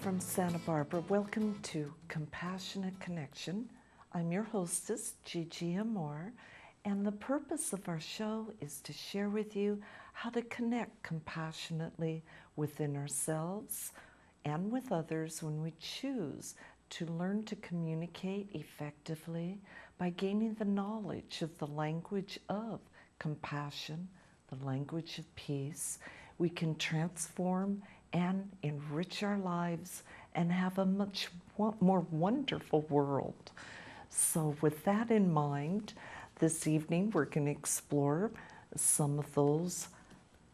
from Santa Barbara. Welcome to Compassionate Connection. I'm your hostess, Gigi Amor, and the purpose of our show is to share with you how to connect compassionately within ourselves and with others when we choose to learn to communicate effectively by gaining the knowledge of the language of compassion, the language of peace. We can transform and enrich our lives and have a much more wonderful world. So with that in mind, this evening we're going to explore some of those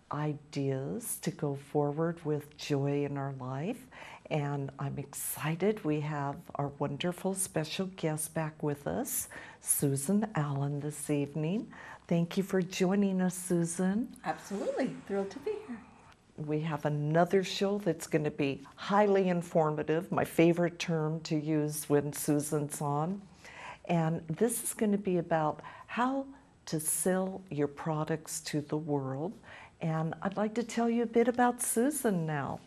ideas to go forward with joy in our life. And I'm excited we have our wonderful special guest back with us, Susan Allan, this evening. Thank you for joining us, Susan. Absolutely. Thrilled to be here. We have another show that's going to be highly informative, my favorite term to use when Susan's on. And this is going to be about how to sell your products to the world. And I'd like to tell you a bit about Susan now.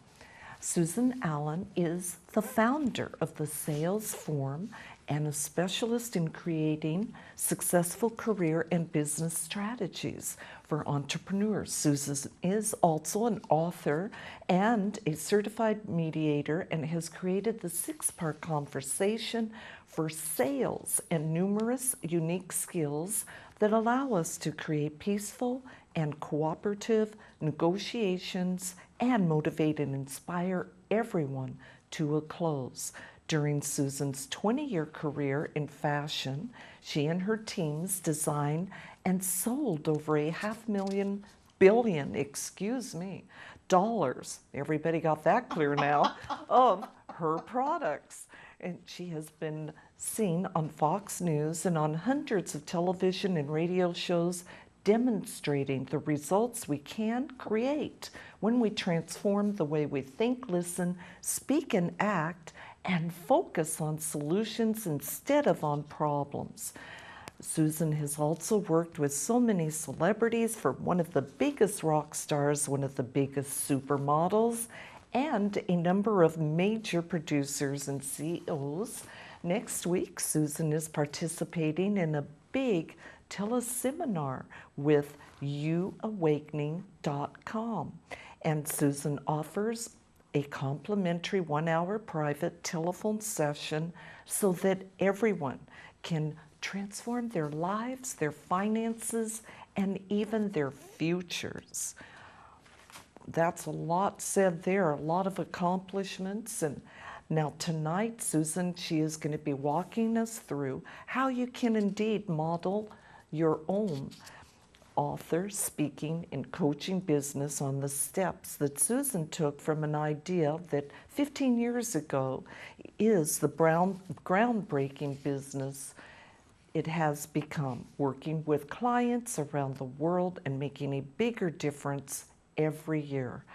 Susan Allan is the founder of the Sales Forum and a specialist in creating successful career and business strategies for entrepreneurs. Susan is also an author and a certified mediator and has created the 6-part conversation for sales and numerous unique skills that allow us to create peaceful and cooperative negotiations and motivate and inspire everyone to a close. During Susan's 20-year career in fashion, she and her teams designed and sold over $500 million, dollars, everybody got that clear now, of her products. And she has been seen on Fox News and on hundreds of television and radio shows demonstrating the results we can create when we transform the way we think, listen, speak, and act, and focus on solutions instead of on problems. Susan has also worked with so many celebrities, for one of the biggest rock stars, one of the biggest supermodels, and a number of major producers and CEOs. Next week, Susan is participating in a big teleseminar with youawakening.com. And Susan offers a complimentary 1-hour private telephone session so that everyone can transform their lives, their finances, and even their futures. That's a lot said there, a lot of accomplishments. And now tonight, Susan, she is going to be walking us through how you can indeed model your own author, speaking, and coaching business on the steps that Susan took from an idea that 15 years ago is the groundbreaking business it has become, working with clients around the world and making a bigger difference every year.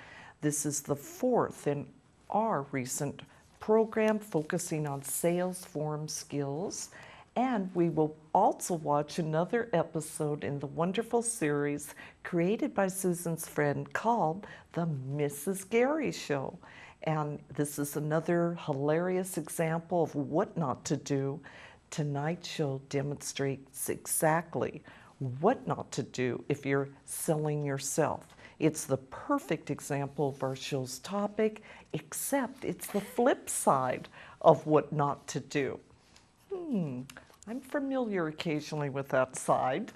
This is the 4th in our recent program focusing on sales forum skills. And we will also watch another episode in the wonderful series created by Susan's friend called The Mrs. Gary Show. And this is another hilarious example of what not to do. Tonight's show demonstrates exactly what not to do if you're selling yourself. It's the perfect example of our show's topic, except it's the flip side of what not to do. I'm familiar occasionally with that side,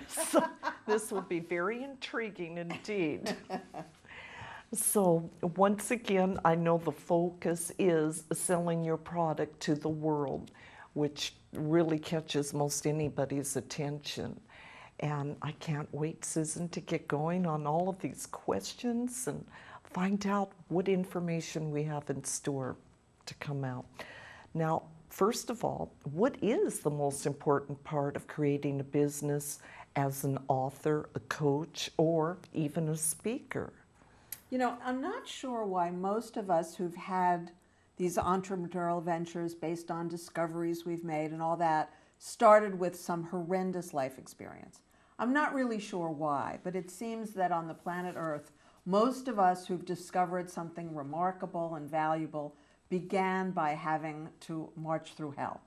so this will be very intriguing indeed. So once again, I know the focus is selling your product to the world, which really catches most anybody's attention. And I can't wait, Susan, to get going on all of these questions and find out what information we have in store to come out. Now, first of all, what is the most important part of creating a business as an author, a coach, or even a speaker? You know, I'm not sure why most of us who've had these entrepreneurial ventures based on discoveries we've made and all that started with some horrendous life experience. I'm not really sure why, but it seems that on the planet Earth, Most of us who've discovered something remarkable and valuable began by having to march through hell.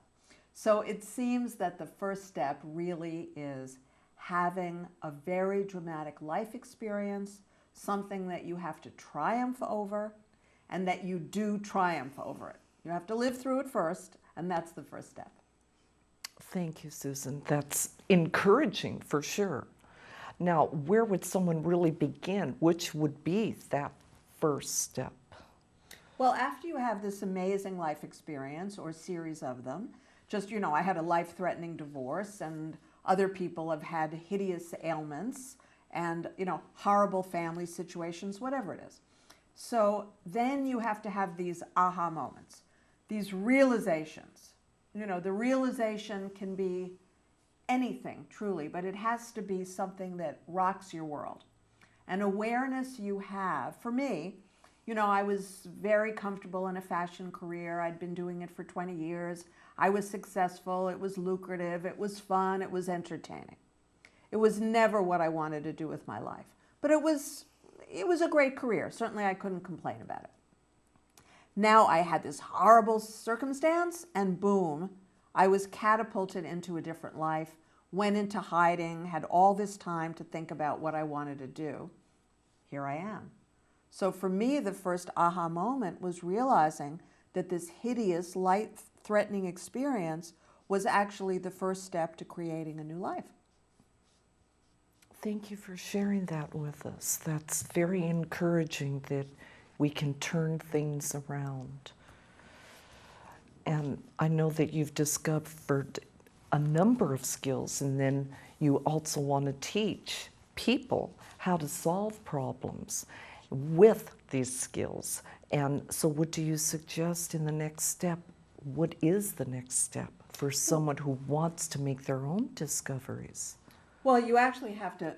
So it seems that the first step really is having a very dramatic life experience, something that you have to triumph over, and that you do triumph over it. You have to live through it first, and that's the first step. Thank you, Susan. That's encouraging for sure. Now, where would someone really begin? Which would be that first step? Well, after you have this amazing life experience or series of them, just, I had a life-threatening divorce, and other people have had hideous ailments and, horrible family situations, whatever it is. So then you have to have these aha moments, these realizations. The realization can be anything, truly, but it has to be something that rocks your world. An awareness you have, for me, I was very comfortable in a fashion career. I'd been doing it for 20 years. I was successful. It was lucrative. It was fun. It was entertaining. It was never what I wanted to do with my life. But it was a great career. Certainly I couldn't complain about it. Now I had this horrible circumstance, and boom, I was catapulted into a different life, went into hiding, had all this time to think about what I wanted to do. Here I am. So for me, the first aha moment was realizing that this hideous, life-threatening experience was actually the first step to creating a new life. Thank you for sharing that with us. That's very encouraging that we can turn things around. And I know that you've discovered a number of skills, and then you also want to teach people how to solve problems with these skills. And so what do you suggest in the next step? What is the next step for someone who wants to make their own discoveries? Well, you actually have to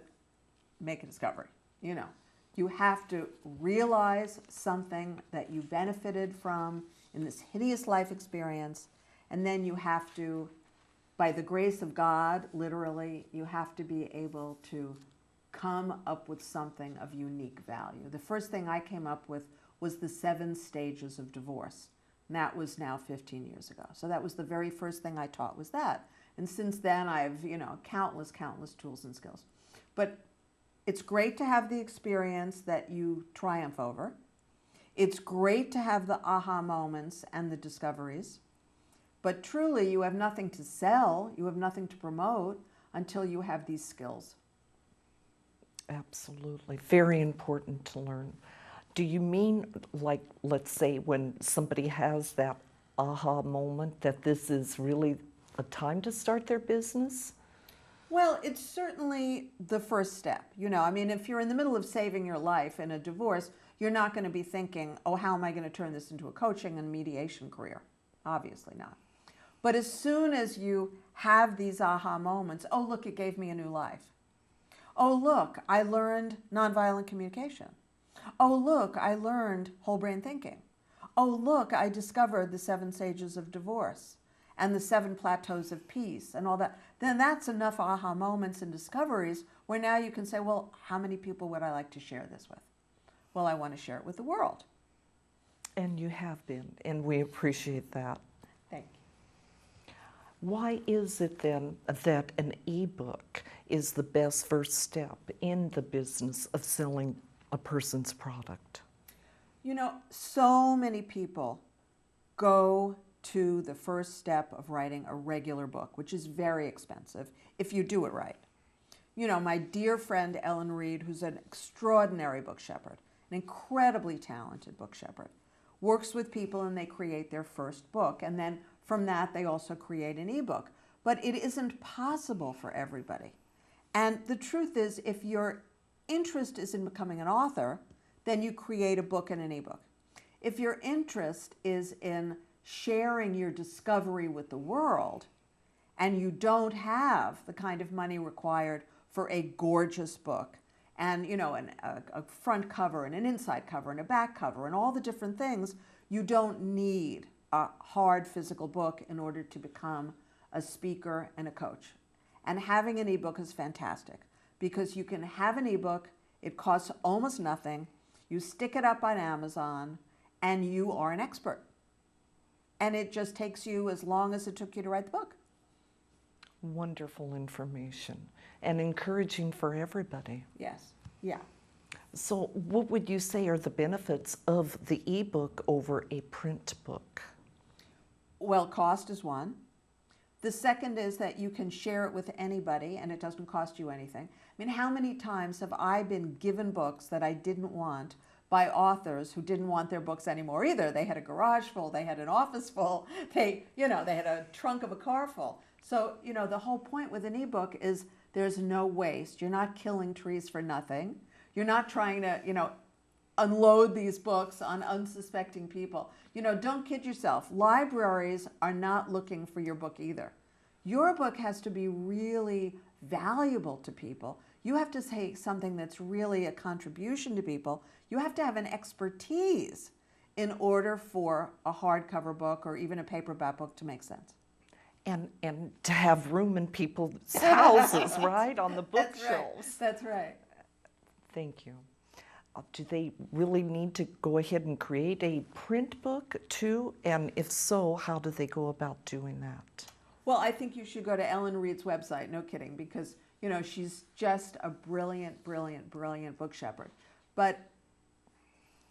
make a discovery. You have to realize something that you benefited from in this hideous life experience, and then you have to, by the grace of God, literally, you have to be able to come up with something of unique value. The first thing I came up with was the 7 stages of divorce. And that was now 15 years ago. So that was the very first thing I taught, was that. And since then, I've, countless tools and skills. But it's great to have the experience that you triumph over. It's great to have the aha moments and the discoveries. But truly, you have nothing to sell, you have nothing to promote until you have these skills. Absolutely. Very important to learn. Do you mean, like, let's say when somebody has that aha moment, that this is really a time to start their business? Well, it's certainly the first step. If you're in the middle of saving your life in a divorce, you're not going to be thinking, oh, how am I going to turn this into a coaching and mediation career? Obviously not. But as soon as you have these aha moments, oh, look, it gave me a new life. Oh, look, I learned nonviolent communication. Oh, look, I learned whole brain thinking. Oh, look, I discovered the 7 stages of divorce and the 7 plateaus of peace and all that. Then that's enough aha moments and discoveries where now you can say, well, how many people would I like to share this with? Well, I want to share it with the world. And you have been, and we appreciate that. Thank you. Why is it then that an ebook is the best first step in the business of selling a person's product? So many people go to the first step of writing a regular book, which is very expensive if you do it right. My dear friend Ellen Reed, who's an extraordinary book shepherd, an incredibly talented book shepherd, works with people and they create their first book. And then from that, they also create an ebook. But it isn't possible for everybody. And the truth is, if your interest is in becoming an author, then you create a book and an ebook. If your interest is in sharing your discovery with the world, and you don't have the kind of money required for a gorgeous book, and a front cover and an inside cover and a back cover and all the different things, you don't need a hard physical book in order to become a speaker and a coach. And having an ebook is fantastic because you can have an ebook, it costs almost nothing, you stick it up on Amazon, and you are an expert. And it just takes you as long as it took you to write the book. Wonderful information and encouraging for everybody. Yes, yeah. So what would you say are the benefits of the ebook over a print book? Well, cost is one. The second is that you can share it with anybody and it doesn't cost you anything. I mean, how many times have I been given books that I didn't want by authors who didn't want their books anymore either? They had a garage full, they had an office full, they had a trunk of a car full. So, the whole point with an ebook is there's no waste. You're not killing trees for nothing. You're not trying to, unload these books on unsuspecting people. Don't kid yourself. Libraries are not looking for your book either. Your book has to be really valuable to people. You have to say something that's really a contribution to people. You have to have an expertise in order for a hardcover book or even a paperback book to make sense. And to have room in people's houses, right, on the That's bookshelves. right. That's right. Thank you. Do they really need to go ahead and create a print book too? And if so, how do they go about doing that? Well, I think you should go to Ellen Reed's website, no kidding, because, she's just a brilliant, brilliant, brilliant book shepherd. But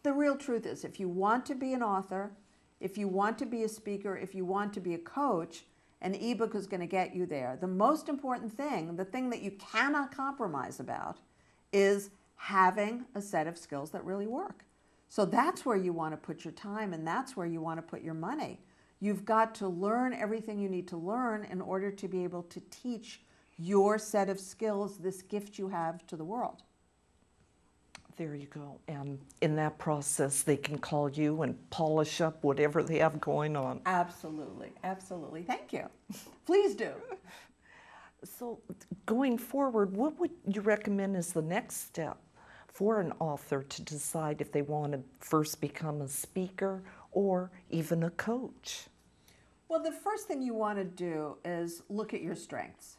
the real truth is, if you want to be an author, if you want to be a speaker, if you want to be a coach, an ebook is going to get you there. The most important thing, the thing that you cannot compromise about, is having a set of skills that really work. So that's where you want to put your time, and that's where you want to put your money. You've got to learn everything you need to learn in order to be able to teach your set of skills, this gift you have to the world. There you go. And in that process, they can call you and polish up whatever they have going on. Absolutely, absolutely. Thank you. Please do. So going forward, what would you recommend is the next step for an author to decide if they want to first become a speaker or even a coach? Well, the first thing you want to do is look at your strengths.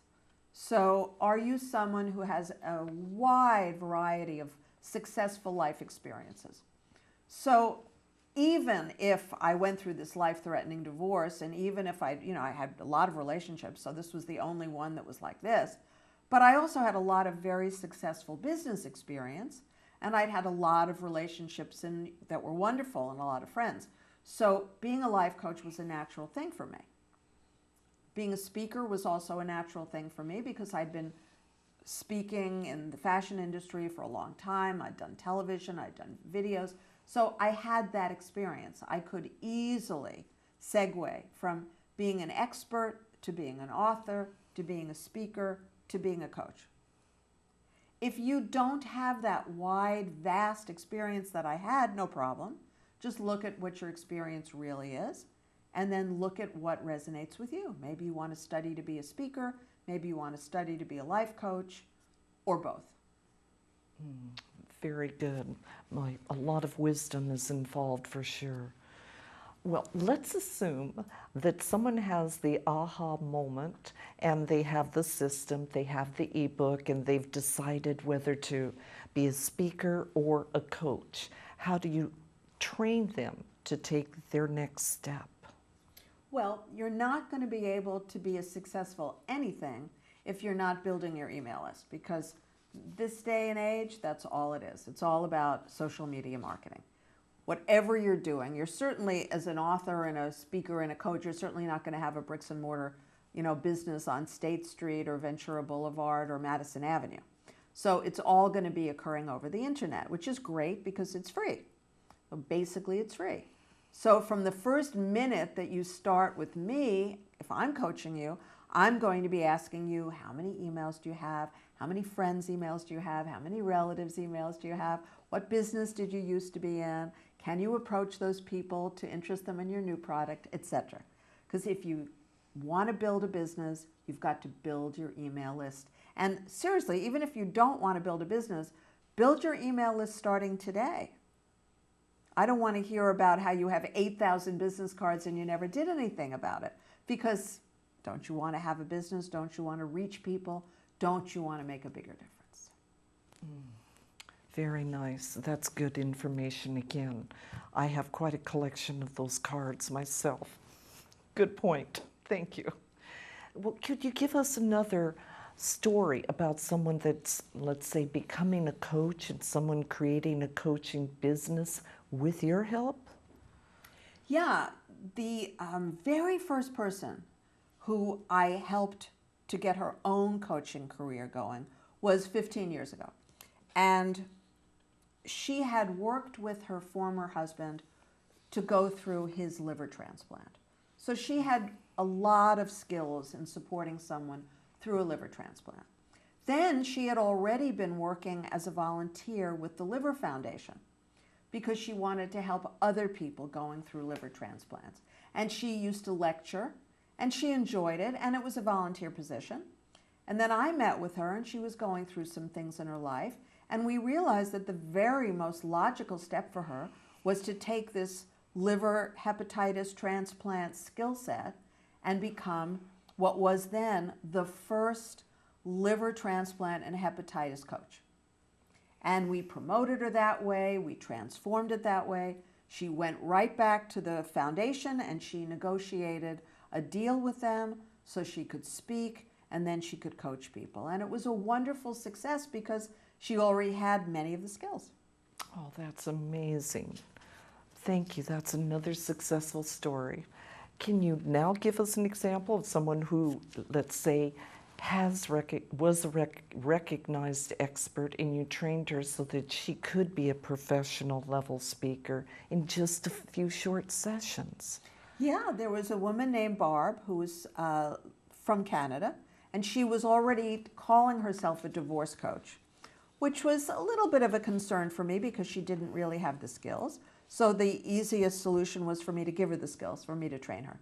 So are you someone who has a wide variety of successful life experiences? So even if I went through this life-threatening divorce, and even if I had a lot of relationships, so this was the only one that was like this, but I also had a lot of very successful business experience, and I'd had a lot of relationships that were wonderful and a lot of friends. So being a life coach was a natural thing for me. Being a speaker was also a natural thing for me because I'd been speaking in the fashion industry for a long time. I'd done television, I'd done videos. So I had that experience. I could easily segue from being an expert to being an author to being a speaker to being a coach. If you don't have that wide, vast experience that I had, no problem. Just look at what your experience really is and then look at what resonates with you. Maybe you want to study to be a speaker, maybe you want to study to be a life coach, or both. Very good. A lot of wisdom is involved for sure. Well, let's assume that someone has the aha moment and they have the system, they have the ebook, and they've decided whether to be a speaker or a coach. How do you train them to take their next step? Well, you're not going to be able to be a successful anything if you're not building your email list, because this day and age, that's all it is. It's all about social media marketing. Whatever you're doing, you're certainly, as an author and a speaker and a coach, you're certainly not going to have a bricks and mortar, business on State Street or Ventura Boulevard or Madison Avenue. So it's all going to be occurring over the internet, which is great because it's free. So basically, it's free. So from the first minute that you start with me, if I'm coaching you, I'm going to be asking you, how many emails do you have? How many friends' emails do you have? How many relatives' emails do you have? What business did you used to be in? Can you approach those people to interest them in your new product, etc.? Because if you want to build a business, you've got to build your email list. And seriously, even if you don't want to build a business, build your email list starting today. I don't want to hear about how you have 8,000 business cards and you never did anything about it. Because don't you want to have a business? Don't you want to reach people? Don't you want to make a bigger difference? Very nice. That's good information again. I have quite a collection of those cards myself. Good point. Thank you. Well, could you give us another story about someone that's, let's say, becoming a coach and someone creating a coaching business with your help? Yeah, the very first person who I helped to get her own coaching career going was 15 years ago. And she had worked with her former husband to go through his liver transplant. So she had a lot of skills in supporting someone through a liver transplant. Then she had already been working as a volunteer with the Liver Foundation because she wanted to help other people going through liver transplants. And she used to lecture, and she enjoyed it, and it was a volunteer position. And then I met with her, and she was going through some things in her life, and we realized that the very most logical step for her was to take this liver hepatitis transplant skill set and become what was then the first liver transplant and hepatitis coach. And we promoted her that way, we transformed it that way. She went right back to the foundation and she negotiated a deal with them so she could speak and then she could coach people. And it was a wonderful success because she already had many of the skills. Oh, that's amazing. Thank you. That's another successful story. Can you now give us an example of someone who, let's say, was a recognized expert and you trained her so that she could be a professional level speaker in just a few short sessions? Yeah, there was a woman named Barb who was from Canada, and she was already calling herself a divorce coach, which was a little bit of a concern for me because she didn't really have the skills. So the easiest solution was for me to give her the skills, for me to train her.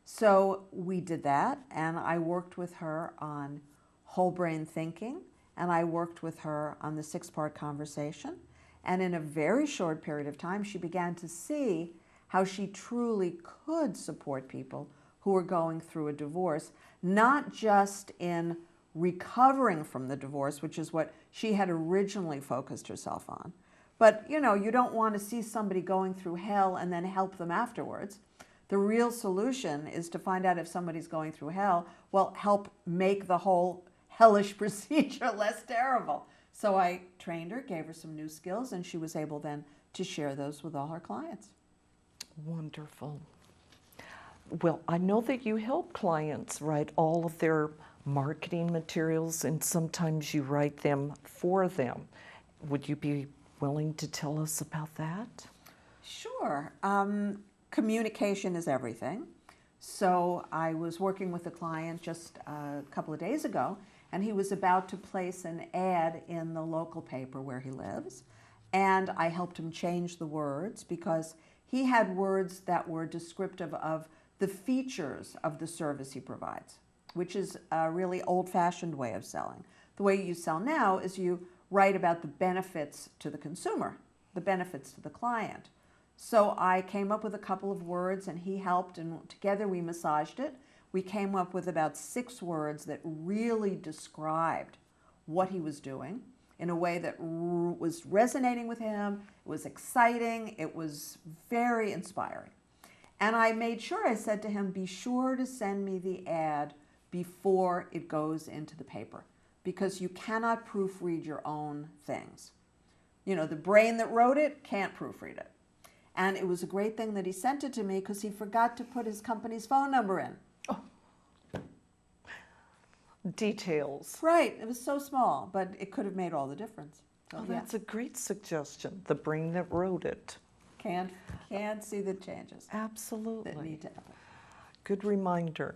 So we did that, and I worked with her on whole brain thinking, and I worked with her on the 6-part conversation. And in a very short period of time, she began to see how she truly could support people who were going through a divorce, not just in recovering from the divorce, which is what she had originally focused herself on. But, you know, you don't want to see somebody going through hell and then help them afterwards. The real solution is to find out if somebody's going through hell, well, help make the whole hellish procedure less terrible. So I trained her, gave her some new skills, and she was able then to share those with all her clients. Wonderful. Well, I know that you help clients write all of their marketing materials, and sometimes you write them for them. Would you be willing to tell us about that? Sure. Communication is everything. So I was working with a client just a couple of days ago, and he was about to place an ad in the local paper where he lives. And I helped him change the words because he had words that were descriptive of the features of the service he provides, which is a really old-fashioned way of selling. The way you sell now is you write about the benefits to the consumer, the benefits to the client. So I came up with a couple of words and he helped, and together we massaged it. We came up with about 6 words that really described what he was doing in a way that was resonating with him. It was exciting. It was very inspiring. And I made sure, I said to him, be sure to send me the ad before it goes into the paper, because you cannot proofread your own things. You know, the brain that wrote it can't proofread it. And it was a great thing that he sent it to me because he forgot to put his company's phone number in. Oh. Details. Right. It was so small, but it could have made all the difference. So, Oh, that's a great suggestion. The brain that wrote it. Can't see the changes Absolutely. that need to happen. Good reminder.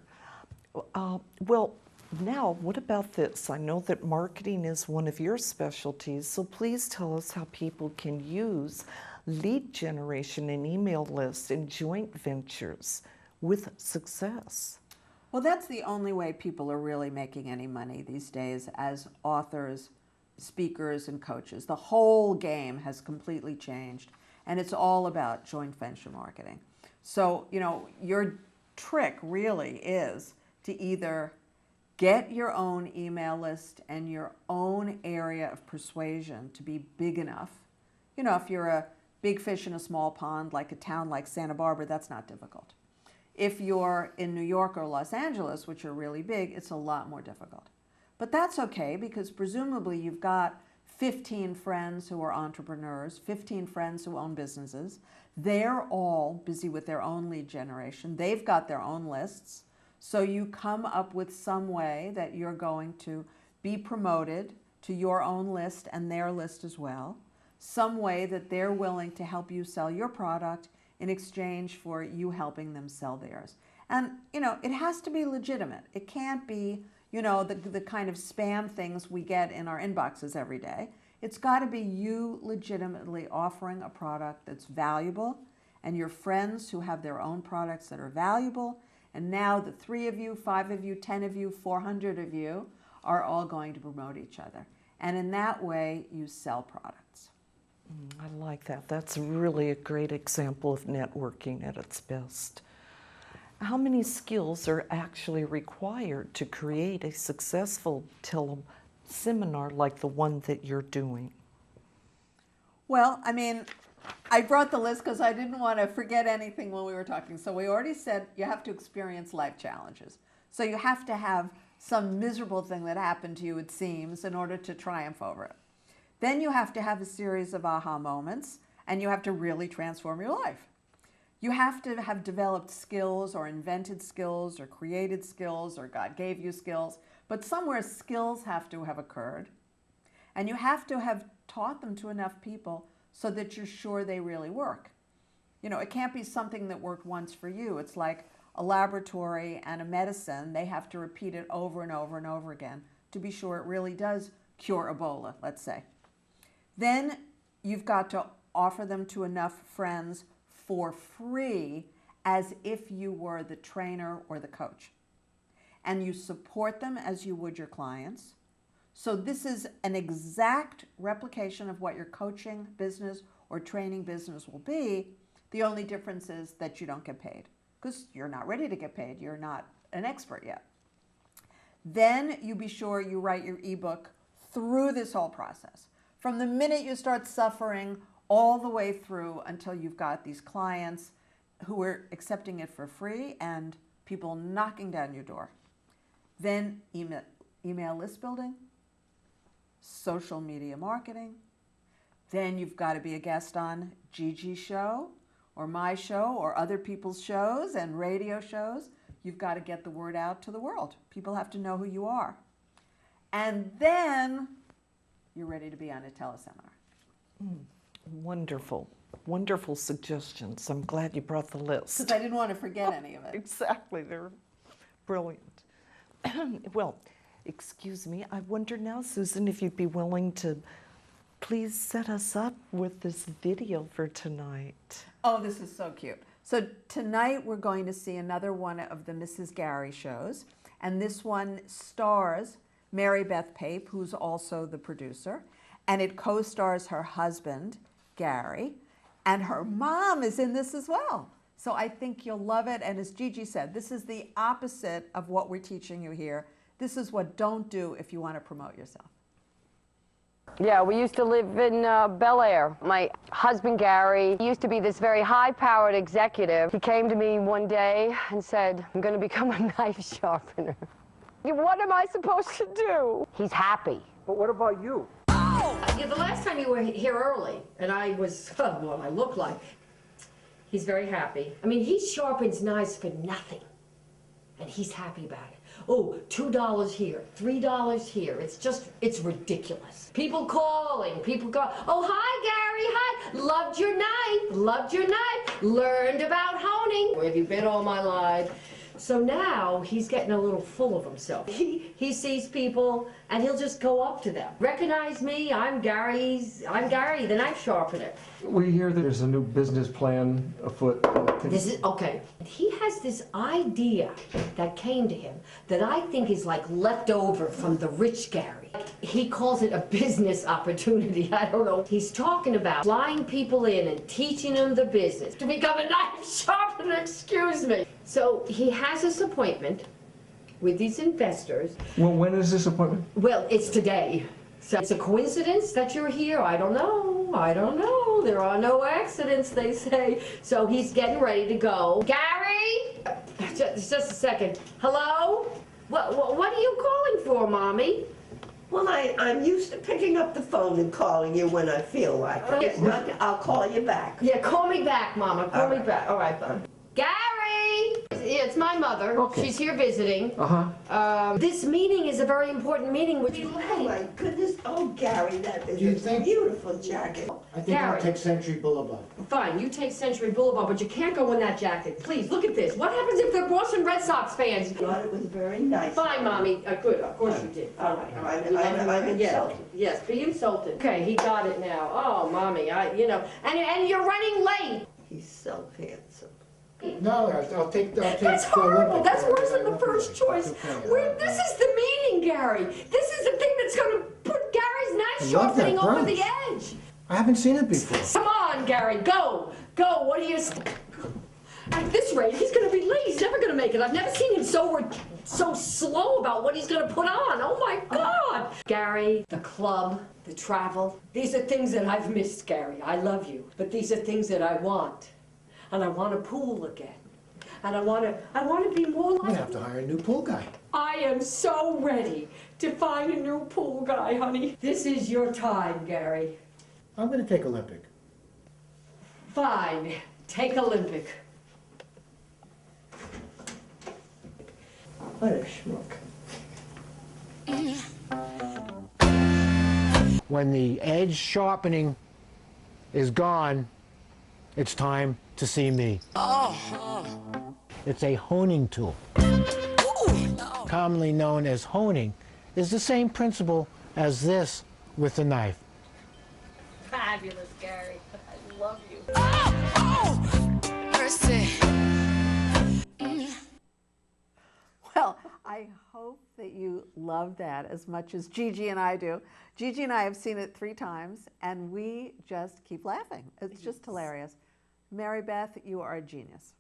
Well, now, what about this? I know that marketing is one of your specialties, so please tell us how people can use lead generation and email lists and joint ventures with success. Well, that's the only way people are really making any money these days as authors, speakers, and coaches. The whole game has completely changed, and it's all about joint venture marketing. So, you know, your trick really is to either Get your own email list and your own area of persuasion to be big enough. You know, if you're a big fish in a small pond, like a town like Santa Barbara, that's not difficult. If you're in New York or Los Angeles, which are really big, it's a lot more difficult. But that's okay, because presumably you've got 15 friends who are entrepreneurs, 15 friends who own businesses. They're all busy with their own lead generation. They've got their own lists. So you come up with some way that you're going to be promoted to your own list and their list as well. Some way that they're willing to help you sell your product in exchange for you helping them sell theirs. And, you know, it has to be legitimate. It can't be, you know, the kind of spam things we get in our inboxes every day. It's got to be you legitimately offering a product that's valuable, and your friends who have their own products that are valuable. And now the 3 of you, 5 of you, 10 of you, 400 of you are all going to promote each other. And in that way, you sell products. I like that. That's really a great example of networking at its best. How many skills are actually required to create a successful seminar like the one that you're doing? Well, I mean, I brought the list because I didn't want to forget anything when we were talking. So we already said you have to experience life challenges. So you have to have some miserable thing that happened to you, it seems, in order to triumph over it. Then you have to have a series of aha moments, and you have to really transform your life. You have to have developed skills or invented skills or created skills or God gave you skills, but somewhere skills have to have occurred. And you have to have taught them to enough people so that you're sure they really work. You know, it can't be something that worked once for you. It's like a laboratory and a medicine. They have to repeat it over and over and over again to be sure it really does cure Ebola, let's say. Then you've got to offer them to enough friends for free as if you were the trainer or the coach. And you support them as you would your clients. So this is an exact replication of what your coaching business or training business will be. The only difference is that you don't get paid because you're not ready to get paid. You're not an expert yet. Then you be sure you write your ebook through this whole process. From the minute you start suffering all the way through until you've got these clients who are accepting it for free and people knocking down your door. Then email list building, social media marketing. Then you've got to be a guest on Gigi's show or my show or other people's shows and radio shows. You've got to get the word out to the world. People have to know who you are. And then you're ready to be on a teleseminar. Wonderful, wonderful suggestions. I'm glad you brought the list. Because I didn't want to forget any of it. Exactly, they're brilliant. Well, excuse me, I wonder now, Susan, if you'd be willing to please set us up with this video for tonight. Oh, this is so cute. So tonight we're going to see another one of the Mrs. Gary shows, and this one stars Mary Beth Pape, who's also the producer, and it co-stars her husband, Gary, and her mom is in this as well. So I think you'll love it, and as Gigi said, this is the opposite of what we're teaching you here. This is what don't do if you want to promote yourself. Yeah, we used to live in Bel Air. My husband, Gary, used to be this very high-powered executive. He came to me one day and said, I'm going to become a knife sharpener. What am I supposed to do? He's happy. But what about you? Oh! Yeah, the last time you were here early, and I was, well, I look like, he's very happy. I mean, he sharpens knives for nothing, and he's happy about it. Oh, $2 here, $3 here. It's just, it's ridiculous. People calling, people go, oh, hi, Gary, hi. Loved your knife, learned about honing. Where have you been all my life? So now he's getting a little full of himself. He sees people and he'll just go up to them. Recognize me, I'm Gary, the knife sharpener. We hear that there's a new business plan afoot. This is, okay. He has this idea that came to him that I think is like left over from the rich Gary. He calls it a business opportunity, I don't know. He's talking about flying people in and teaching them the business to become a knife sharpener, excuse me. So he has this appointment with these investors. Well, when is this appointment? Well, it's today. So it's a coincidence that you're here? I don't know. I don't know. There are no accidents, they say. So he's getting ready to go. Gary? Just a second. Hello? What are you calling for, Mommy? Well, I'm used to picking up the phone and calling you when I feel like it. If not, I'll call you back. Yeah, call me back, Mama. Call me back. All right, bud. Gary! Yeah, it's my mother. Okay. She's here visiting. Uh-huh. This meeting is a very important meeting. Would you Oh, my goodness. Oh, Gary, that Do you is a think- beautiful jacket. I think I'll Gary. take Century Boulevard. Fine, you take Century Boulevard, but you can't go in that jacket. Please, look at this. What happens if they're Boston Red Sox fans? I thought it was very nice. Fine, Mommy. Good, of course you did. All right, all right. I'm Yeah, insulted. yes, be insulted. Okay, he got it now. Oh, Mommy, and you're running late. He's so handsome. No, I'll take That's horrible. That's worse than the first choice. This is the meeting, Gary. This is the thing that's going to put Gary's knife I love that sharpening over the brooch. edge. I haven't seen it before. Come on, Gary, go. Go. What are you... At this rate, he's going to be late. He's never going to make it. I've never seen him so slow about what he's going to put on. Oh, my God. Gary, the club, the travel, these are things that I've missed, Gary. I love you. But these are things that I want. And I want a pool again. And I want to be more I'm like... gonna have to hire a new pool guy. I am so ready to find a new pool guy, honey. This is your time, Gary. I'm gonna take Olympic. Fine. Take Olympic. What a schmuck. When the edge sharpening is gone, it's time to see me. It's a honing tool. Commonly known as honing is the same principle as this with the knife. Fabulous, Gary. I love you. Well, I hope that you love that as much as Gigi and I do. Gigi and I have seen it 3 times, and we just keep laughing. It's just hilarious. Mary Beth, you are a genius.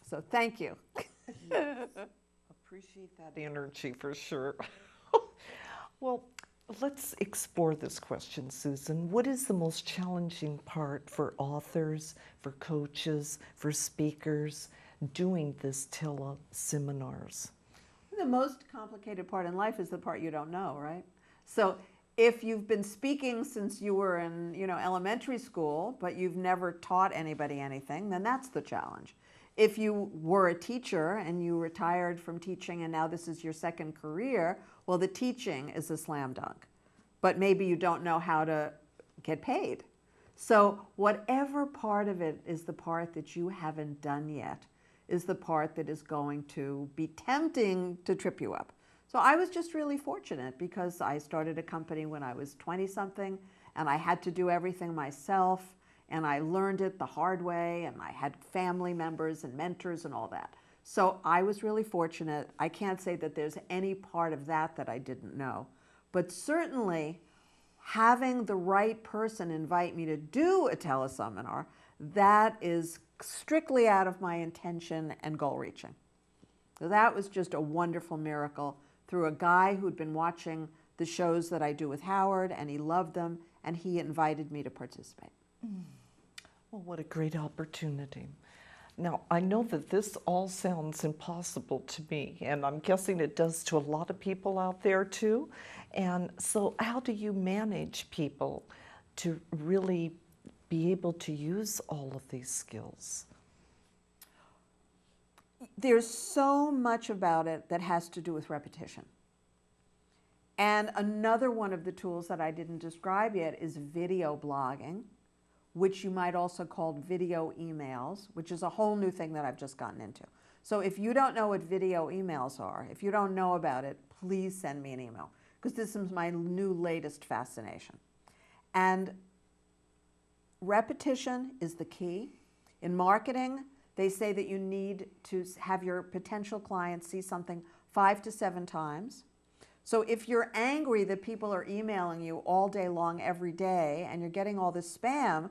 So thank you. Appreciate that energy for sure. Well, let's explore this question, Susan. What is the most challenging part for authors, for coaches, for speakers doing this teleseminars? The most complicated part in life is the part you don't know, right? So if you've been speaking since you were in, elementary school, but you've never taught anybody anything, then that's the challenge. If you were a teacher and you retired from teaching and now this is your second career, well, the teaching is a slam dunk. But maybe you don't know how to get paid. So whatever part of it is the part that you haven't done yet is the part that is going to be tempting to trip you up. So I was just really fortunate because I started a company when I was 20-something and I had to do everything myself and I learned it the hard way and I had family members and mentors and all that. So I was really fortunate. I can't say that there's any part of that that I didn't know, but certainly having the right person invite me to do a teleseminar, that is strictly out of my intention and goal reaching. So that was just a wonderful miracle through a guy who'd been watching the shows that I do with Howard and he loved them and he invited me to participate. Well, what a great opportunity. Now, I know that this all sounds impossible to me, and I'm guessing it does to a lot of people out there too. And so how do you manage people to really be able to use all of these skills? There's so much about it that has to do with repetition. And another one of the tools that I didn't describe yet is video blogging, which you might also call video emails, which is a whole new thing that I've just gotten into. So if you don't know what video emails are, if you don't know about it, please send me an email, because this is my new latest fascination. And repetition is the key. In marketing, they say that you need to have your potential clients see something 5 to 7 times. So if you're angry that people are emailing you all day long every day and you're getting all this spam,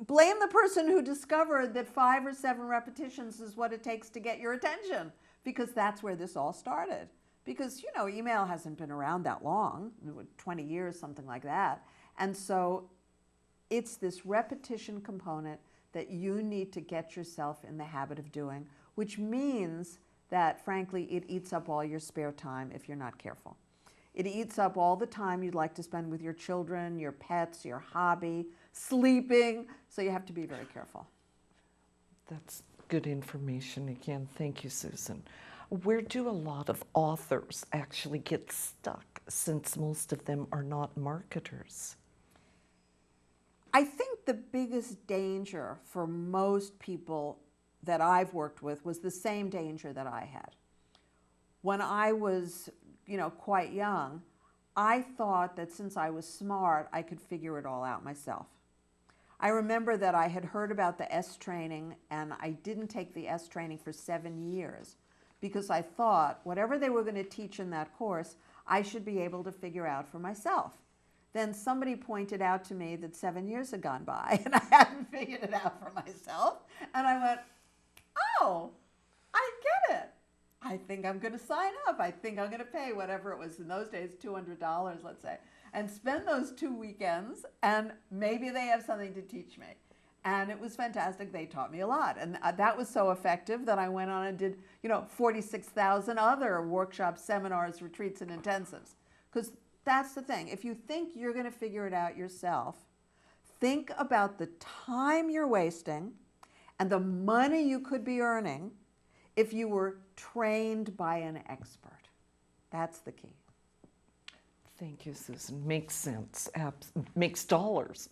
blame the person who discovered that 5 or 7 repetitions is what it takes to get your attention. because that's where this all started. Because, you know, email hasn't been around that long, 20 years, something like that. And so it's this repetition component that you need to get yourself in the habit of doing, which means that, frankly, it eats up all your spare time if you're not careful. It eats up all the time you'd like to spend with your children, your pets, your hobby, sleeping. So you have to be very careful. That's good information again. Thank you, Susan. Where do a lot of authors actually get stuck, since most of them are not marketers? I think the biggest danger for most people that I've worked with was the same danger that I had. When I was, you know, quite young, I thought that since I was smart, I could figure it all out myself. I remember that I had heard about the S training, and I didn't take the S training for 7 years because I thought whatever they were going to teach in that course, I should be able to figure out for myself. Then somebody pointed out to me that 7 years had gone by and I hadn't figured it out for myself. And I went, oh, I get it. I think I'm going to sign up. I think I'm going to pay whatever it was in those days, $200, let's say, and spend those 2 weekends, and maybe they have something to teach me. And it was fantastic. They taught me a lot. And that was so effective that I went on and did, you know, 46,000 other workshops, seminars, retreats, and intensives. Because that's the thing. If you think you're going to figure it out yourself, think about the time you're wasting and the money you could be earning if you were trained by an expert. That's the key. Thank you, Susan. Makes sense. Makes dollars.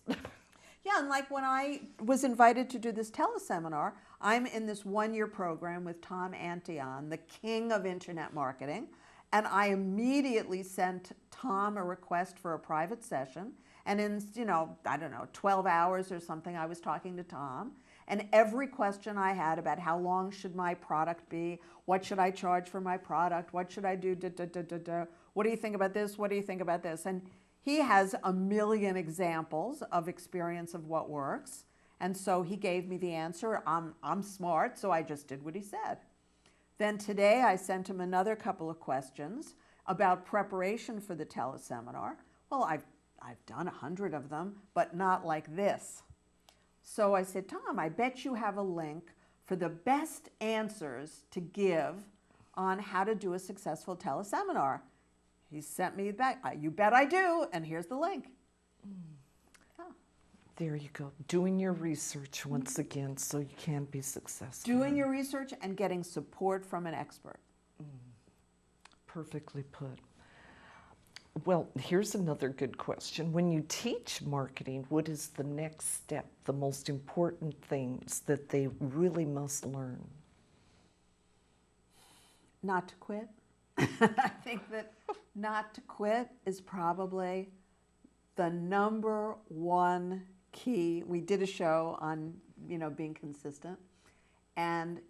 Yeah, and like when I was invited to do this teleseminar, I'm in this one-year program with Tom Antion, the king of internet marketing, and I immediately sent Tom a request for a private session, and in, you know, I don't know, 12 hours or something, I was talking to Tom, and every question I had about how long should my product be, what should I charge for my product, what should I do, what do you think about this, what do you think about this, and he has a million examples of experience of what works, and so he gave me the answer. I'm smart, so I just did what he said. Then today I sent him another couple of questions about preparation for the teleseminar. Well, I've done 100 of them, but not like this. So I said, Tom, I bet you have a link for the best answers to give on how to do a successful teleseminar. He sent me back, you bet I do, and here's the link. Yeah. There you go. Doing your research once again so you can be successful. Doing your research and getting support from an expert. Perfectly put. Well, here's another good question. When you teach marketing, what is the next step, the most important things that they really must learn? Not to quit. I think that not to quit is probably the number one key. We did a show on, you know, being consistent, and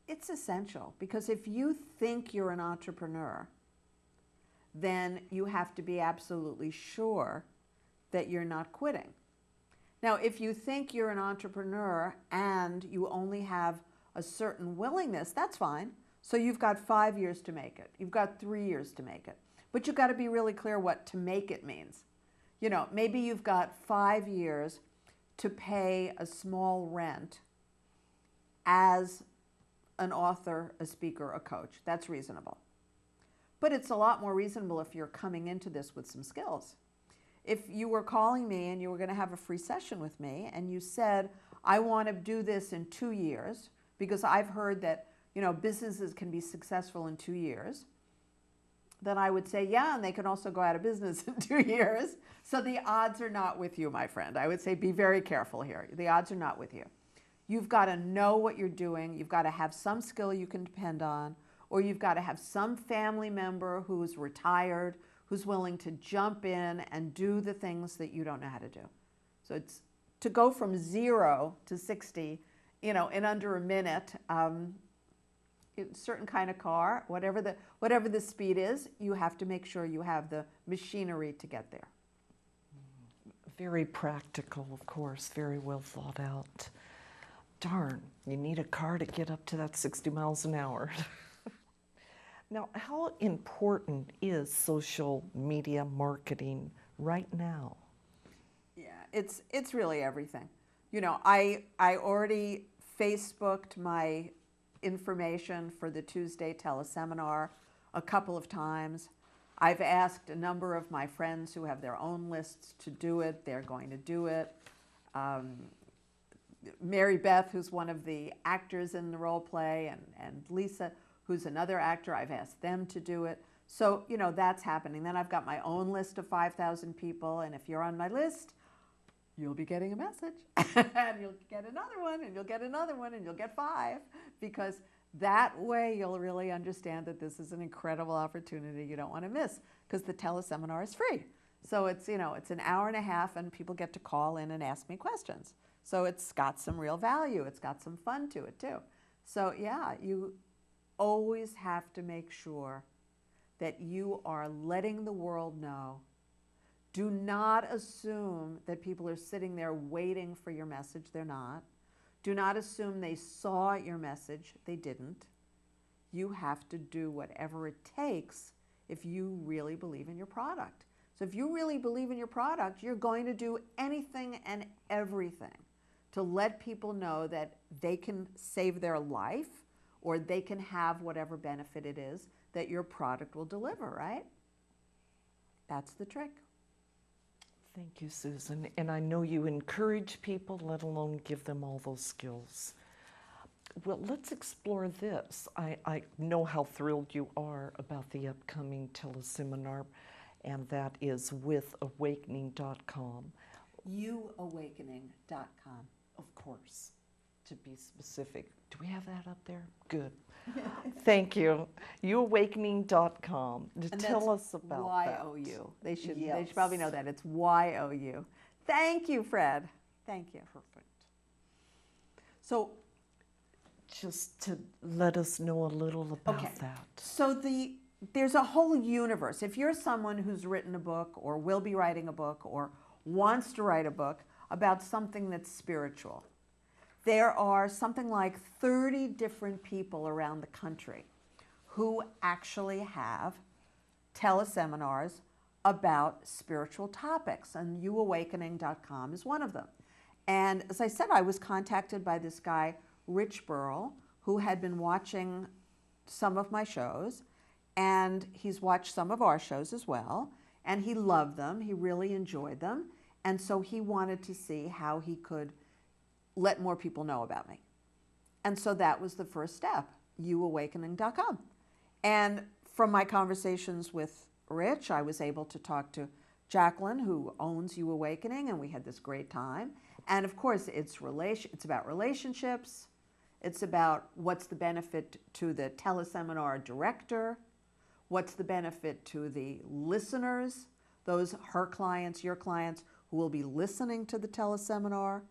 it's essential because if you think you're an entrepreneur, then you have to be absolutely sure that you're not quitting. Now, if you think you're an entrepreneur and you only have a certain willingness, that's fine. So you've got 5 years to make it. You've got 3 years to make it. But you've got to be really clear what to make it means. You know, maybe you've got 5 years to pay a small rent as an author, a speaker, a coach. That's reasonable. But it's a lot more reasonable if you're coming into this with some skills. If you were calling me and you were going to have a free session with me and you said, I want to do this in 2 years because I've heard that, you know, businesses can be successful in 2 years, then I would say, yeah, and they can also go out of business in 2 years. So the odds are not with you, my friend. I would say be very careful here. The odds are not with you. You've got to know what you're doing. You've got to have some skill you can depend on, or you've got to have some family member who's retired, who's willing to jump in and do the things that you don't know how to do. So it's to go from 0 to 60, you know, in under a minute. Certain kind of car, whatever the speed is, you have to make sure you have the machinery to get there. Very practical, of course, very well thought out. Darn, you need a car to get up to that 60 miles an hour. Now, how important is social media marketing right now? Yeah, it's really everything. You know, I already Facebooked my information for the Tuesday teleseminar a couple of times. I've asked a number of my friends who have their own lists to do it. They're going to do it. Mary Beth, who's one of the actors in the role play, and Lisa, who's another actor, I've asked them to do it. So, you know, that's happening. Then I've got my own list of 5,000 people, and if you're on my list, you'll be getting a message, and you'll get another one, and you'll get another one, and you'll get 5, because that way you'll really understand that this is an incredible opportunity you don't want to miss, because the teleseminar is free. So it's, you know, it's an hour and a half, and people get to call in and ask me questions. So it's got some real value. It's got some fun to it, too. So yeah, you always have to make sure that you are letting the world know. Do not assume that people are sitting there waiting for your message. They're not. Do not assume they saw your message. They didn't. You have to do whatever it takes if you really believe in your product. So if you really believe in your product, you're going to do anything and everything to let people know that they can save their life or they can have whatever benefit it is that your product will deliver, right? That's the trick. Thank you, Susan. And I know you encourage people, let alone give them all those skills. Well, let's explore this. I know how thrilled you are about the upcoming teleseminar, and that is with awakening.com. youawakening.com. Of course, to be specific. Do we have that up there? Good. Thank you. youawakening.com. Tell us about Y-O-U. that. They should Yes. probably know that. It's Y-O-U. Thank you, Fred. Thank you. Perfect. So, Just to let us know a little about okay. that. So there's a whole universe. If you're someone who's written a book or will be writing a book or wants to write a book about something that's spiritual, there are something like 30 different people around the country who actually have teleseminars about spiritual topics, and youawakening.com is one of them. And as I said, I was contacted by this guy, Rich Burrell, who had been watching some of my shows, and he's watched some of our shows as well, and he loved them. He really enjoyed them, and so he wanted to see how he could let more people know about me. And so that was the first step, youawakening.com. And from my conversations with Rich, I was able to talk to Jacqueline, who owns You Awakening, and we had this great time. And of course, it's about relationships. It's about what's the benefit to the teleseminar director, what's the benefit to the listeners, those her clients, your clients, who will be listening to the teleseminar,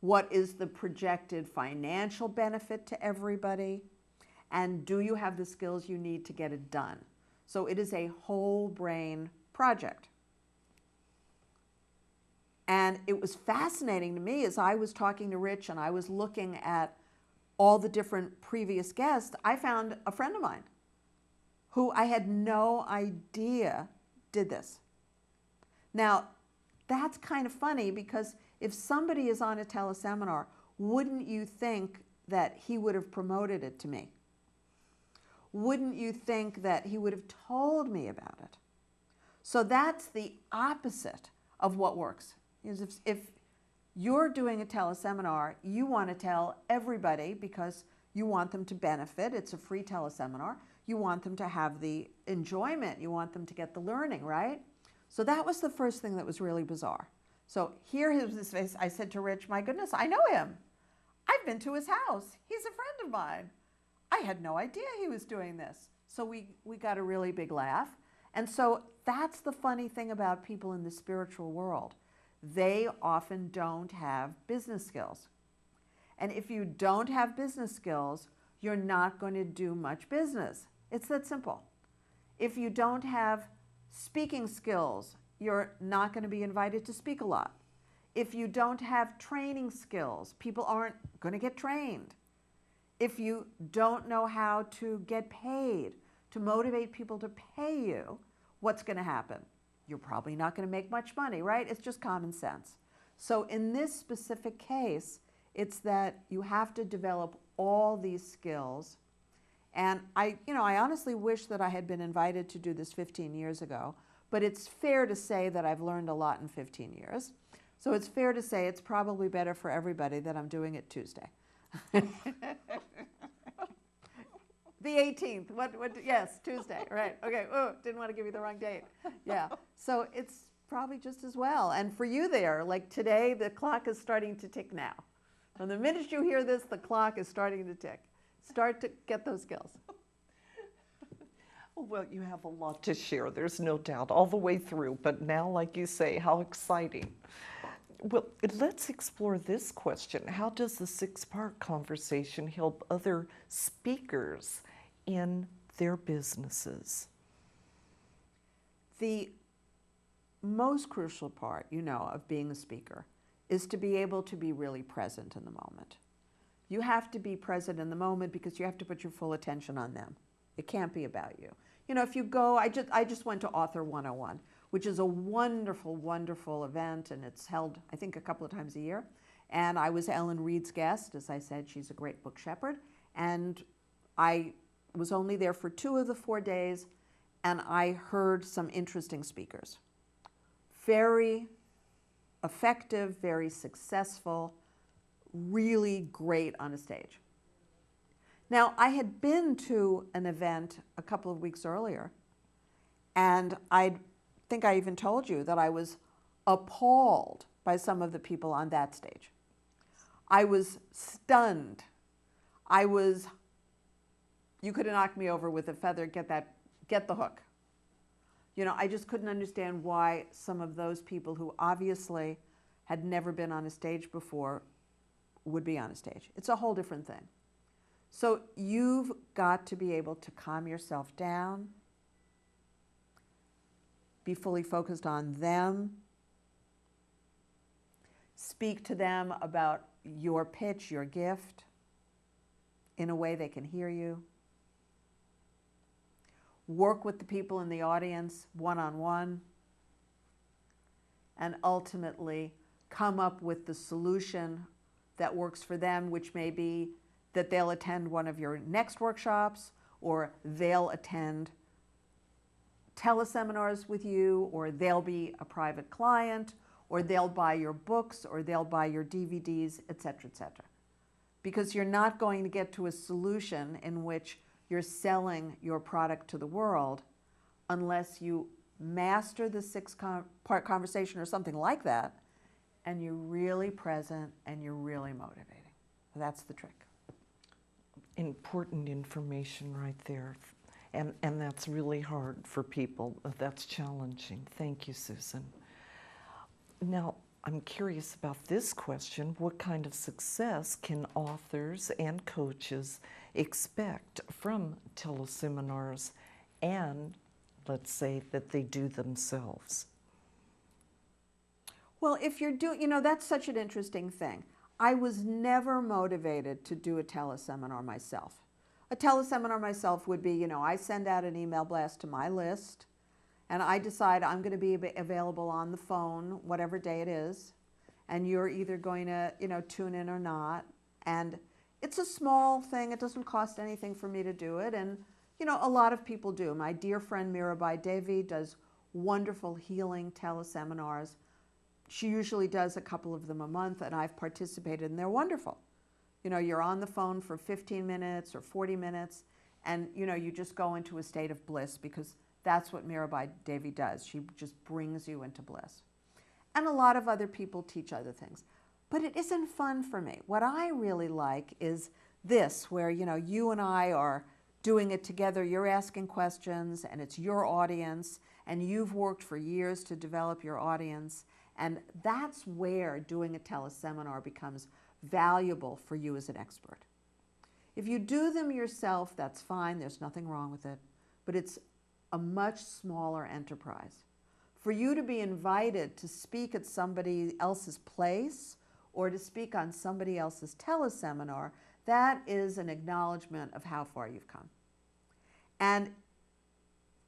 what is the projected financial benefit to everybody, and do you have the skills you need to get it done? So it is a whole brain project. And it was fascinating to me as I was talking to Rich and I was looking at all the different previous guests, I found a friend of mine who I had no idea did this. Now, that's kind of funny because if somebody is on a teleseminar, wouldn't you think that he would have promoted it to me? Wouldn't you think that he would have told me about it? So that's the opposite of what works. Is if you're doing a teleseminar, you want to tell everybody because you want them to benefit. It's a free teleseminar. You want them to have the enjoyment. You want them to get the learning, right? So that was the first thing that was really bizarre. So here is his face. I said to Rich, my goodness, I know him. I've been to his house. He's a friend of mine. I had no idea he was doing this. So we got a really big laugh. And so that's the funny thing about people in the spiritual world. They often don't have business skills. And if you don't have business skills, you're not going to do much business. It's that simple. If you don't have speaking skills, you're not going to be invited to speak a lot. If you don't have training skills, people aren't going to get trained. If you don't know how to get paid, to motivate people to pay you, what's going to happen? You're probably not going to make much money, right? It's just common sense. So in this specific case, it's that you have to develop all these skills. And I honestly wish that I had been invited to do this 15 years ago, but it's fair to say that I've learned a lot in 15 years. So it's fair to say it's probably better for everybody that I'm doing it Tuesday. The 18th, yes, Tuesday, right. Okay, oh, didn't want to give you the wrong date. Yeah, so it's probably just as well. And for you there, like today, the clock is starting to tick now. From the minute you hear this, the clock is starting to tick. Start to get those skills. Well, you have a lot to share, there's no doubt, all the way through. But now, like you say, how exciting. Well, let's explore this question. How does the six-part conversation help other speakers in their businesses? The most crucial part, of being a speaker is to be able to be really present in the moment. You have to be present in the moment because you have to put your full attention on them. It can't be about you. If you go, I just went to Author 101, which is a wonderful, wonderful event, and it's held, I think, a couple of times a year. And I was Ellen Reed's guest. As I said, she's a great book shepherd. And I was only there for 2 of the 4 days, and I heard some interesting speakers. Very effective, very successful, really great on a stage. Now, I had been to an event a couple of weeks earlier, and I think I even told you that I was appalled by some of the people on that stage. I was stunned. You could have knocked me over with a feather, get the hook. I just couldn't understand why some of those people who obviously had never been on a stage before would be on a stage. It's a whole different thing. So you've got to be able to calm yourself down, be fully focused on them, speak to them about your pitch, your gift, in a way they can hear you. Work with the people in the audience one-on-one, and ultimately come up with the solution that works for them, which may be that they'll attend one of your next workshops, or they'll attend teleseminars with you, or they'll be a private client, or they'll buy your books, or they'll buy your DVDs, etc., etc. Because you're not going to get to a solution in which you're selling your product to the world unless you master the six-part conversation or something like that, and you're really present and you're really motivating. That's the trick. Important information right there. And that's really hard for people. That's challenging. Thank you, Susan. Now, I'm curious about this question. What kind of success can authors and coaches expect from teleseminars, and let's say that they do themselves? Well, if you're doing, that's such an interesting thing. I was never motivated to do a teleseminar myself. A teleseminar myself would be, I send out an email blast to my list, and I decide I'm going to be available on the phone, whatever day it is, and you're either going to, tune in or not. And it's a small thing. It doesn't cost anything for me to do it. And, a lot of people do. My dear friend Mirabai Devi does wonderful healing teleseminars. She usually does a couple of them a month, and I've participated, and they're wonderful. You're on the phone for 15 minutes or 40 minutes, and, you just go into a state of bliss, because that's what Mirabai Devi does. She just brings you into bliss. And a lot of other people teach other things. But it isn't fun for me. What I really like is this, where, you and I are doing it together. You're asking questions, and it's your audience, and you've worked for years to develop your audience. And that's where doing a teleseminar becomes valuable for you as an expert. If you do them yourself, that's fine. There's nothing wrong with it. But it's a much smaller enterprise. For you to be invited to speak at somebody else's place or to speak on somebody else's teleseminar, that is an acknowledgement of how far you've come. And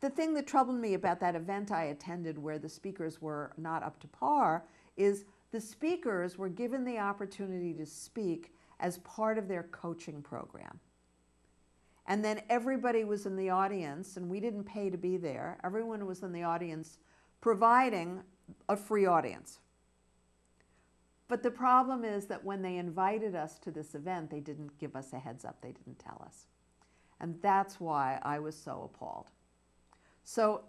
the thing that troubled me about that event I attended where the speakers were not up to par is the speakers were given the opportunity to speak as part of their coaching program. And then everybody was in the audience, and we didn't pay to be there. Everyone was in the audience providing a free audience. But the problem is that when they invited us to this event, they didn't give us a heads up. They didn't tell us. And that's why I was so appalled. So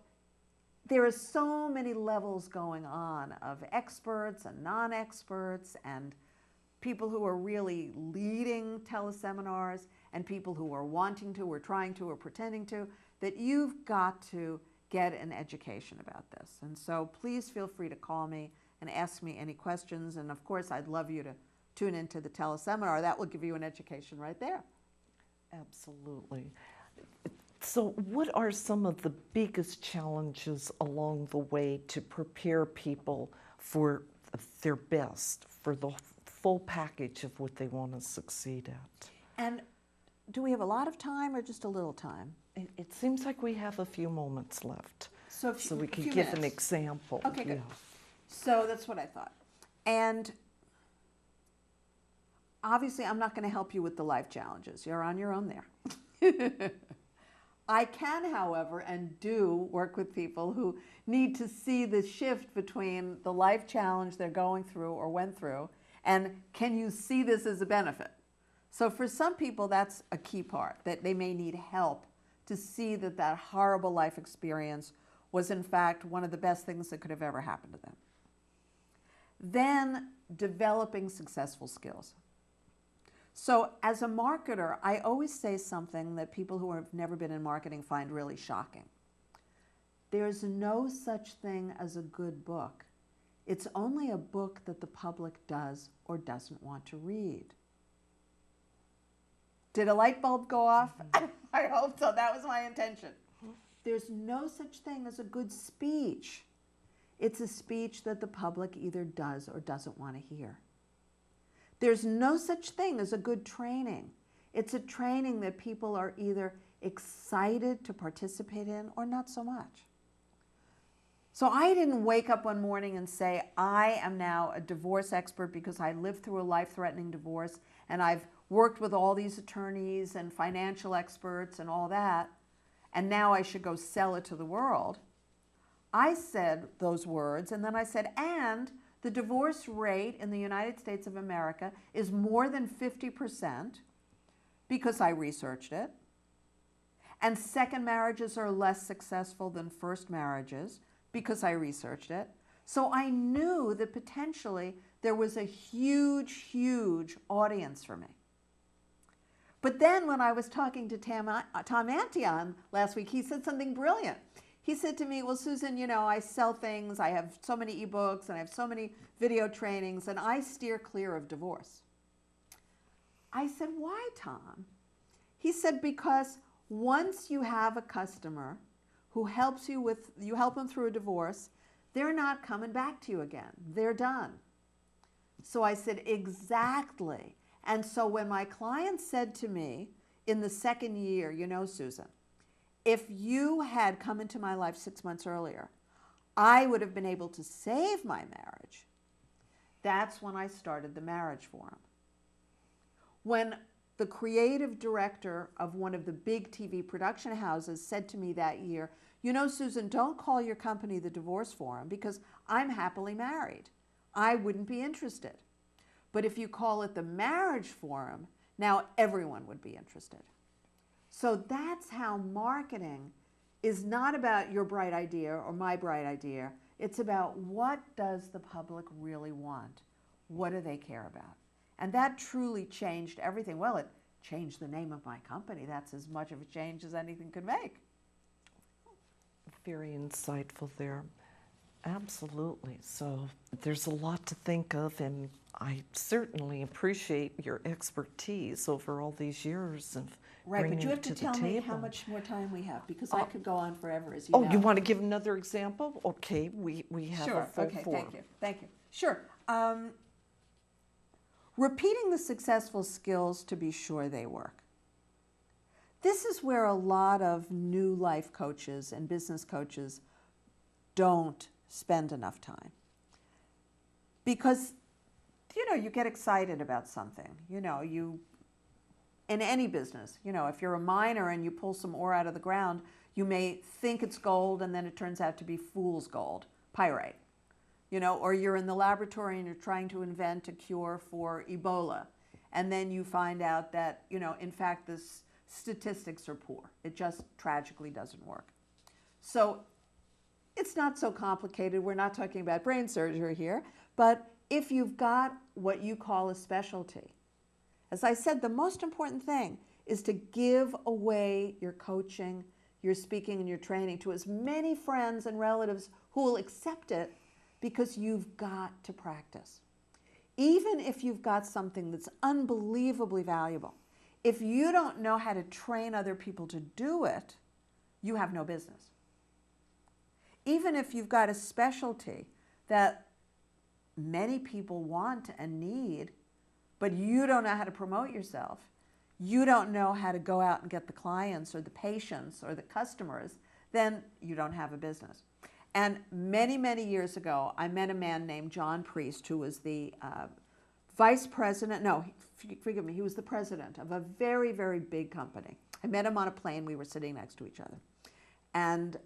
there are so many levels going on of experts and non-experts and people who are really leading teleseminars and people who are wanting to or trying to or pretending to, that you've got to get an education about this. And so please feel free to call me and ask me any questions. And of course, I'd love you to tune into the teleseminar. That will give you an education right there. Absolutely. So what are some of the biggest challenges along the way to prepare people for their best, for the full package of what they want to succeed at? And do we have a lot of time or just a little time? It seems like we have a few moments left, so we can give an example. Okay, good. So that's what I thought. And obviously, I'm not going to help you with the life challenges. You're on your own there. I can, however, and do work with people who need to see the shift between the life challenge they're going through or went through, and can you see this as a benefit? So for some people, that's a key part, that they may need help to see that that horrible life experience was in fact one of the best things that could have ever happened to them. Then developing successful skills. So as a marketer, I always say something that people who have never been in marketing find really shocking. There's no such thing as a good book. It's only a book that the public does or doesn't want to read. Did a light bulb go off? I hope so. That was my intention. There's no such thing as a good speech. It's a speech that the public either does or doesn't want to hear. There's no such thing as a good training. It's a training that people are either excited to participate in or not so much. So I didn't wake up one morning and say, I am now a divorce expert because I lived through a life-threatening divorce and I've worked with all these attorneys and financial experts and all that, and now I should go sell it to the world. I said those words, and then I said, and the divorce rate in the United States of America is more than 50% because I researched it. And second marriages are less successful than first marriages because I researched it. So I knew that potentially there was a huge, huge audience for me. But then when I was talking to Tom Antion last week, he said something brilliant. He said to me, well, Susan, you know, I sell things, I have so many ebooks, and I have so many video trainings, and I steer clear of divorce. I said, why, Tom? He said, because once you have a customer who helps you with, you help them through a divorce, they're not coming back to you again. They're done. So I said, exactly. And so when my client said to me in the second year, you know, Susan, if you had come into my life 6 months earlier, I would have been able to save my marriage. That's when I started the Marriage Forum. When the creative director of one of the big TV production houses said to me that year, you know, Susan, don't call your company the Divorce Forum because I'm happily married. I wouldn't be interested. But if you call it the Marriage Forum, now everyone would be interested. So that's how marketing is not about your bright idea or my bright idea. It's about what does the public really want? What do they care about? And that truly changed everything. Well, it changed the name of my company. That's as much of a change as anything could make. Very insightful there. Absolutely. So there's a lot to think of, and I certainly appreciate your expertise over all these years of right, bringing but you have it to the tell me table. how much more time we have, because I could go on forever, as you know. Oh, you want to give another example? Okay, we have Sure. a full Okay, forum. thank you. Thank you. Sure. Repeating the successful skills to be sure they work. This is where a lot of new life coaches and business coaches don't spend enough time. Because, you get excited about something. In any business, if you're a miner and you pull some ore out of the ground, you may think it's gold and then it turns out to be fool's gold, pyrite. Or you're in the laboratory and you're trying to invent a cure for Ebola. And then you find out that, in fact, the statistics are poor. It just tragically doesn't work. So it's not so complicated. We're not talking about brain surgery here. But if you've got what you call a specialty, as I said, the most important thing is to give away your coaching, your speaking, and your training to as many friends and relatives who will accept it, because you've got to practice. Even if you've got something that's unbelievably valuable, if you don't know how to train other people to do it, you have no business. Even if you've got a specialty that many people want and need, but you don't know how to promote yourself, you don't know how to go out and get the clients or the patients or the customers, then you don't have a business. And many, many years ago, I met a man named John Priest, who was the vice president, no, forgive me, he was the president of a very, very big company. I met him on a plane. We were sitting next to each other. And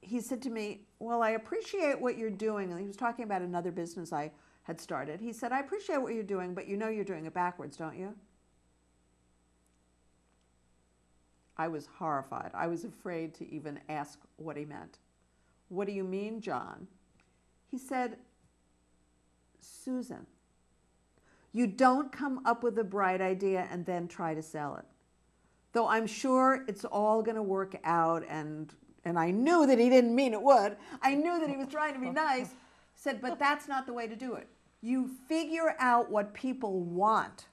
he said to me, well, I appreciate what you're doing. And he was talking about another business I had started. He said, I appreciate what you're doing, but you're doing it backwards, don't you? I was horrified. I was afraid to even ask what he meant. What do you mean, John? He said, Susan, you don't come up with a bright idea and then try to sell it. Though I'm sure it's all going to work out, and I knew that he didn't mean it would. I knew that he was trying to be nice. Said, but that's not the way to do it. You figure out what people want,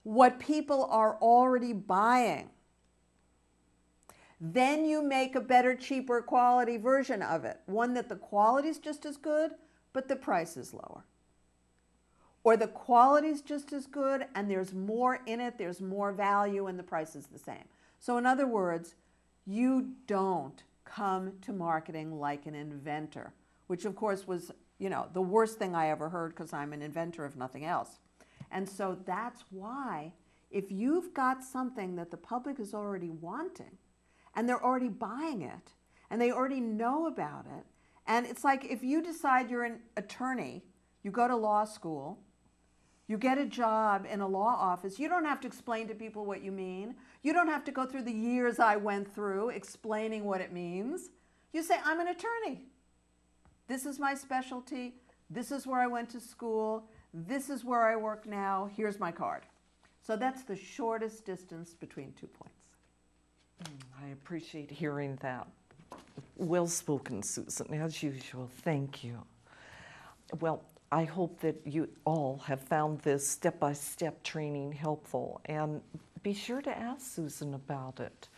what people are already buying. Then you make a better, cheaper quality version of it. One that the quality's just as good, but the price is lower. Or the quality's just as good and there's more in it, there's more value, and the price is the same. So in other words, you don't come to marketing like an inventor, which of course was, the worst thing I ever heard, because I'm an inventor if nothing else. And so that's why, if you've got something that the public is already wanting, and they're already buying it, and they already know about it, and it's like if you decide you're an attorney, you go to law school, you get a job in a law office, you don't have to explain to people what you mean. You don't have to go through the years I went through explaining what it means. You say, I'm an attorney. This is my specialty. This is where I went to school. This is where I work now. Here's my card. So that's the shortest distance between 2 points. I appreciate hearing that. Well spoken, Susan, as usual. Thank you. Well, I hope that you all have found this step-by-step training helpful, and be sure to ask Susan about it.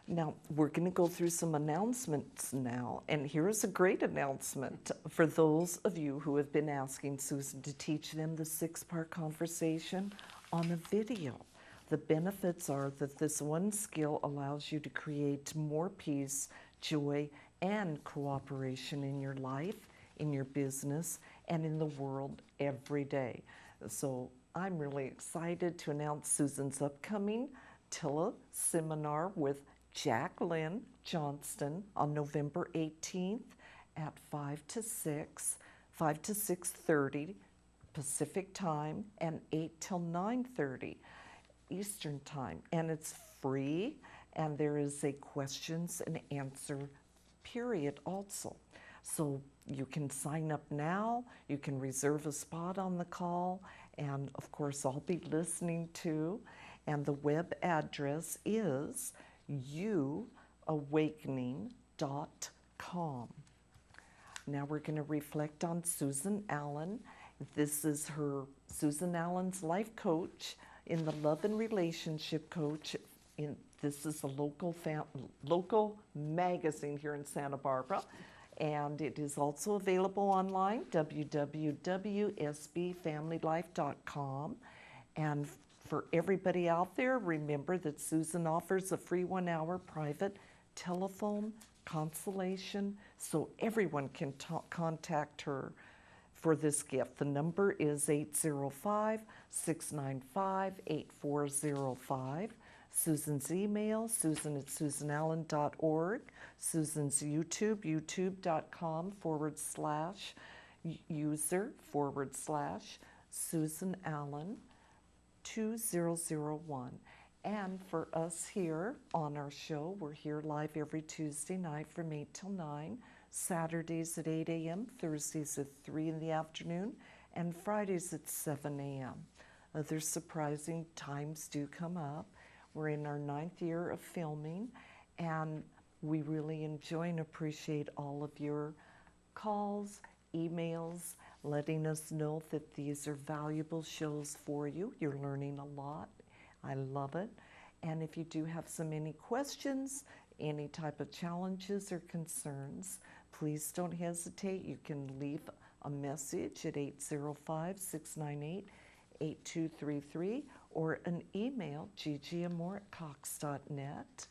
Now, we're going to go through some announcements now, and here's a great announcement for those of you who have been asking Susan to teach them the 6-part conversation on a video. The benefits are that this one skill allows you to create more peace, joy, and cooperation in your life, in your business, and in the world every day. So I'm really excited to announce Susan's upcoming tele-seminar with Jacqueline Johnston on November 18th at 5 to 6:30 Pacific time, and 8 till 9:30 Eastern time. And it's free, and there is a questions and answer period also. So you can sign up now, you can reserve a spot on the call, and of course I'll be listening too. And the web address is youawakening.com. Now we're going to reflect on Susan Allan. This is Susan Allan's life coach in the Love and Relationship Coach. This is a local magazine here in Santa Barbara. And it is also available online, www.sbfamilylife.com. And For everybody out there, remember that Susan offers a free 1-hour private telephone consultation so everyone can contact her for this gift. The number is 805-695-8405. Susan's email, susan@susanallan.org. Susan's YouTube, youtube.com/user/Susan Allan 2001. And for us here on our show, we're here live every Tuesday night from 8 till 9, Saturdays at 8 a.m., Thursdays at 3 in the afternoon, and Fridays at 7 a.m. Other surprising times do come up. We're in our 9th year of filming, and we really enjoy and appreciate all of your calls, emails, letting us know that these are valuable shows for you. You're learning a lot. I love it. And if you do have any questions, any type of challenges or concerns, please don't hesitate. You can leave a message at 805-698-8233 or an email, ggmore@cox.net.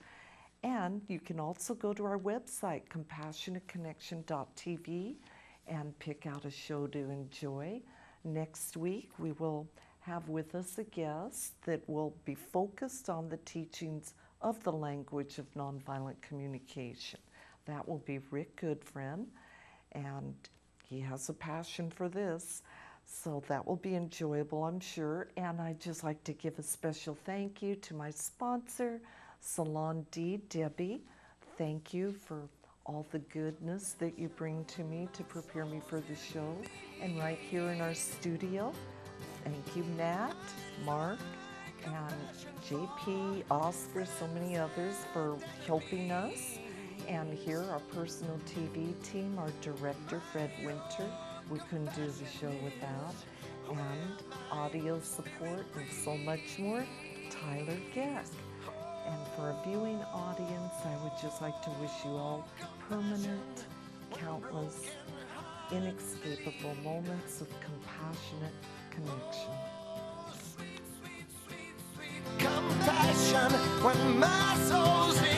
And you can also go to our website, compassionateconnection.tv, and pick out a show to enjoy. Next week, we will have with us a guest that will be focused on the teachings of the language of nonviolent communication. That will be Rick Goodfriend, and he has a passion for this. So that will be enjoyable, I'm sure. And I'd just like to give a special thank you to my sponsor, Salon D, Debbie. Thank you for all the goodness that you bring to me to prepare me for the show. And right here in our studio, thank you, Nat, Mark, and JP, Oscar, so many others for helping us. And here, our personal TV team, our director, Fred Winter. We couldn't do the show without. And audio support and so much more, Tyler Geck. And for a viewing audience, I would just like to wish you all permanent, countless, inescapable moments of compassionate connection. Compassion when my soul's in